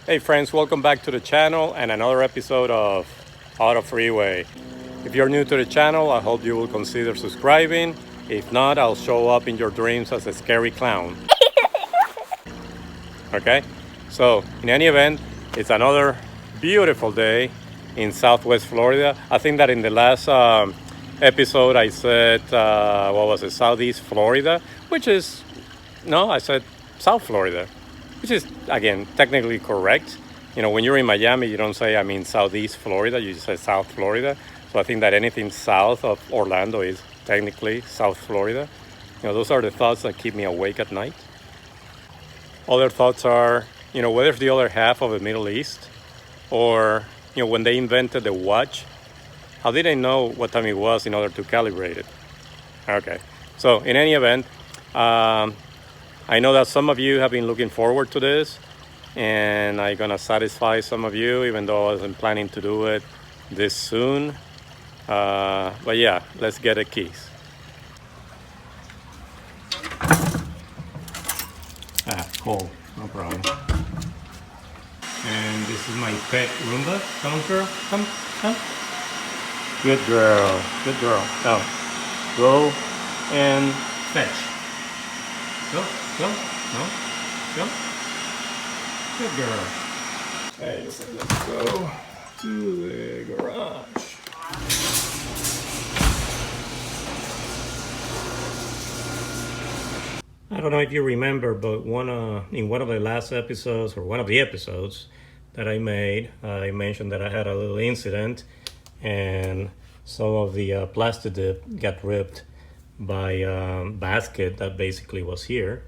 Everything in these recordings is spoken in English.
Hey friends, welcome back to the channel and another episode of Auto Freeway. If you're new to the channel, I hope you will consider subscribing. If not, I'll show up in your dreams as a scary clown. Okay? So, in any event, it's another beautiful day in Southwest Florida. I think that in the last episode I said, what was it, Southeast Florida, which is, no, I said South Florida, which is, again, technically correct. You know, when you're in Miami, you don't say, I'm in Southeast Florida, you just say South Florida. So I think that anything south of Orlando is technically South Florida. You know, those are the thoughts that keep me awake at night. Other thoughts are, you know, whether it's the other half of the Middle East or, you know, when they invented the watch, how did they know what time it was in order to calibrate it? Okay, so in any event, I know that some of you have been looking forward to this, and I'm gonna satisfy some of you, even though I wasn't planning to do it this soon. But yeah, let's get the keys. Cool, no problem. And this is my pet Roomba. Come on, girl, come. Good girl, good girl. Now, go and fetch. Go, no, go. Good girl. Hey, let's go to the garage. I don't know if you remember, but in one of the last episodes, or one of the episodes that I made, I mentioned that I had a little incident and some of the Plasti-Dip got ripped by a basket that basically was here.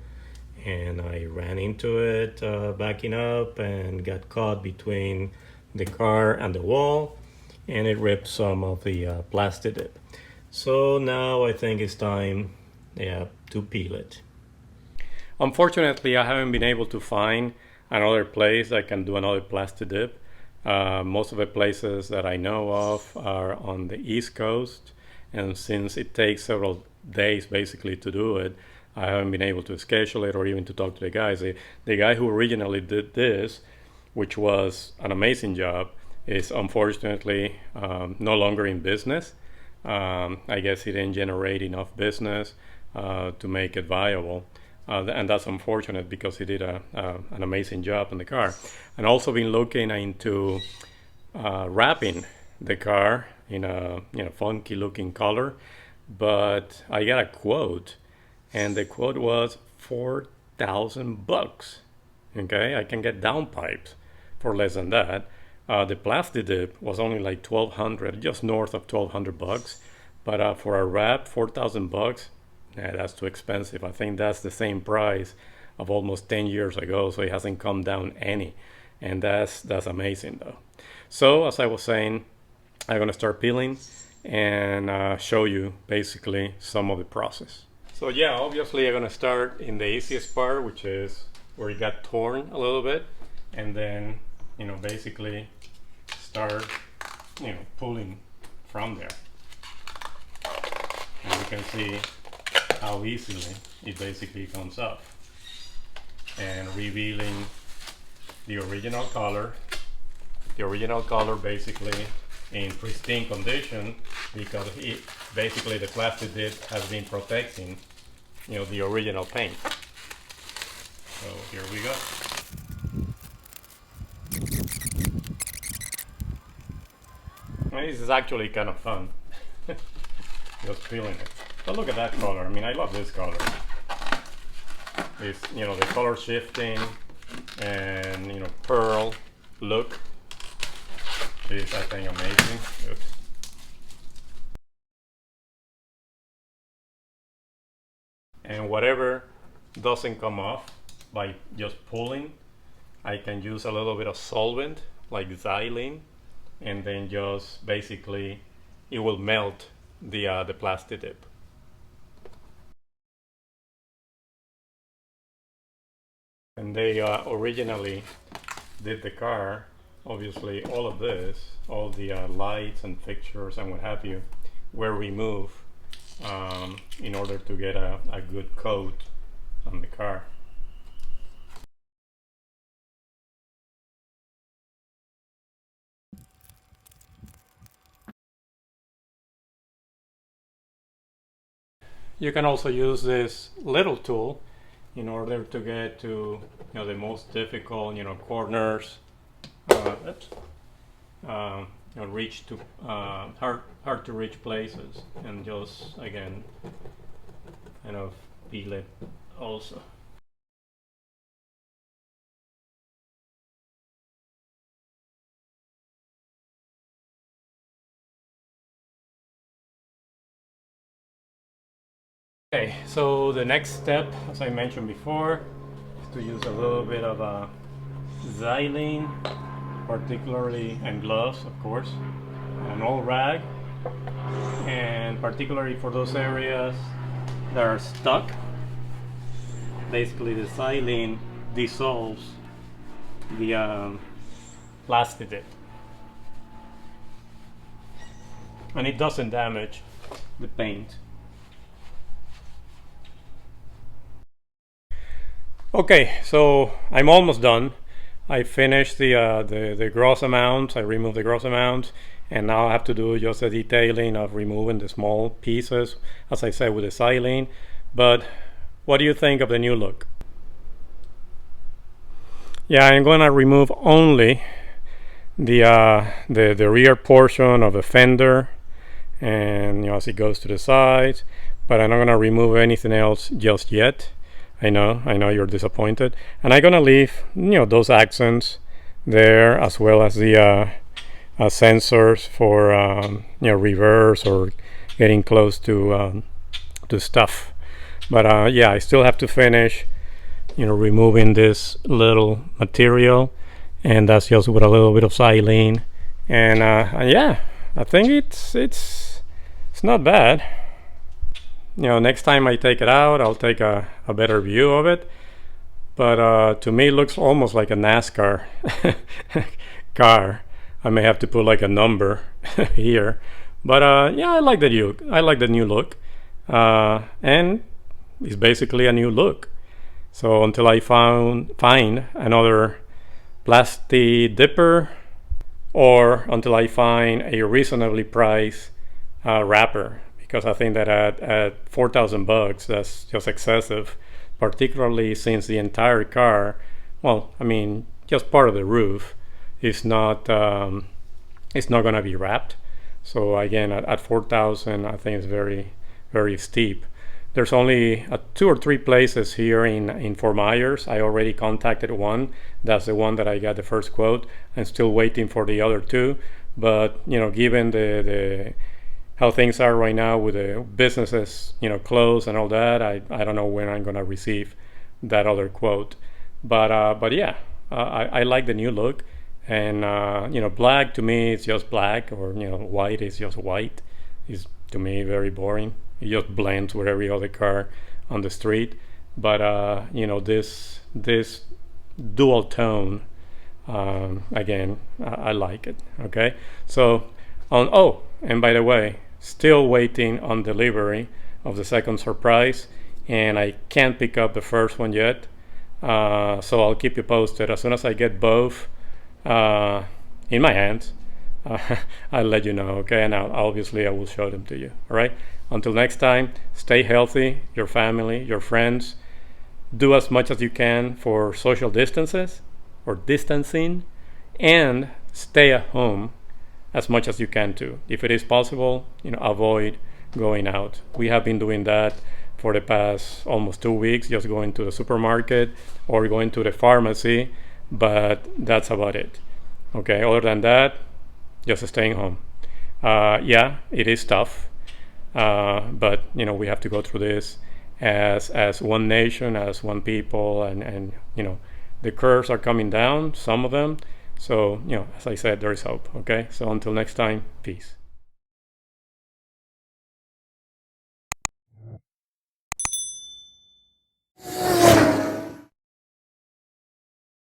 And I ran into it backing up and got caught between the car and the wall, and it ripped some of the Plasti-Dip. So now I think it's time, to peel it. Unfortunately, I haven't been able to find another place that can do another Plasti-Dip. Most of the places that I know of are on the East Coast, and since it takes several days basically to do it, I haven't been able to schedule it or even to talk to the guys. The guy who originally did this, which was an amazing job, is unfortunately no longer in business. I guess he didn't generate enough business to make it viable. And that's unfortunate because he did an amazing job on the car. And also been looking into wrapping the car in a funky looking color, but I got a quote, and the quote was $4,000. Okay, I can get downpipes for less than that. The Plasti-Dip was only like 1,200, just north of $1,200, but for a wrap, $4,000. Yeah, that's too expensive. I think that's the same price of almost 10 years ago, so it hasn't come down any. And that's amazing though. So as I was saying, I'm gonna start peeling and show you basically some of the process. So yeah, obviously I'm gonna start in the easiest part, which is where it got torn a little bit, and then, you know, basically start, you know, pulling from there. And you can see how easily it basically comes up, and revealing the original color basically in pristine condition, because it basically the Plasti-Dip has been protecting, you know, the original paint. So here we go. And this is actually kind of fun. Just peeling it. But look at that color. I mean, I love this color. This, you know, the color shifting and, you know, pearl look is, I think, amazing. Oops. And whatever doesn't come off by just pulling, I can use a little bit of solvent like xylene, and then just basically it will melt the Plasti-Dip. And they originally did the car, obviously all of this, all the lights and fixtures and what have you, were removed in order to get a good coat on the car. you can also use this little tool in order to get to the most difficult corners, oops, reach to hard to reach places, and just again kind of peel it also. Okay, so the next step, as I mentioned before, is to use a little bit of a xylene, particularly, and gloves, of course, an old rag, and particularly for those areas that are stuck. Basically, the xylene dissolves the Plasti-Dip, and it doesn't damage the paint. Okay, so I'm almost done. I finished the gross amount. I removed the gross amount, and now I have to do just the detailing of removing the small pieces, as I said, with the xylene. But what do you think of the new look? Yeah, I'm gonna remove only the rear portion of the fender, and as it goes to the sides. But I'm not gonna remove anything else just yet. I know you're disappointed, and I'm gonna leave those accents there, as well as the sensors for reverse or getting close to stuff. But yeah, I still have to finish removing this little material, and that's just with a little bit of xylene, and yeah, I think it's not bad. Next time I take it out, I'll take a better view of it. But to me, it looks almost like a NASCAR car. I may have to put like a number here. But yeah, I like the new look. And it's basically a new look. So until I find another Plasti-Dipper, or until I find a reasonably priced wrapper. Because I think that at $4,000, that's just excessive, particularly since the entire car, well, I mean, just part of the roof is not going to be wrapped. So again, at 4,000, I think it's very, very steep. There's only 2 or 3 places here in Fort Myers. I already contacted one. That's the one that I got the first quote. I'm still waiting for the other 2, but given the how things are right now with the businesses, closed and all that, I don't know when I'm gonna receive that other quote. But yeah, I like the new look, and black to me is just black, or white is just white. Is to me very boring. It just blends with every other car on the street. But this dual tone, again, I like it. Okay, so and by the way, still waiting on delivery of the second surprise, and I can't pick up the first one yet, so I'll keep you posted. As soon as I get both in my hands, I'll let you know, okay? And obviously I will show them to you. All right, until next time, stay healthy, your family, your friends. Do as much as you can for social distancing, and stay at home as much as you can too. If it is possible, avoid going out. We have been doing that for the past almost 2 weeks, just going to the supermarket or going to the pharmacy, but that's about it. Okay, other than that, just staying home. Yeah, it is tough, but we have to go through this as one nation, as one people, and the curves are coming down, some of them. So, as I said, there is hope. Okay, so until next time, peace.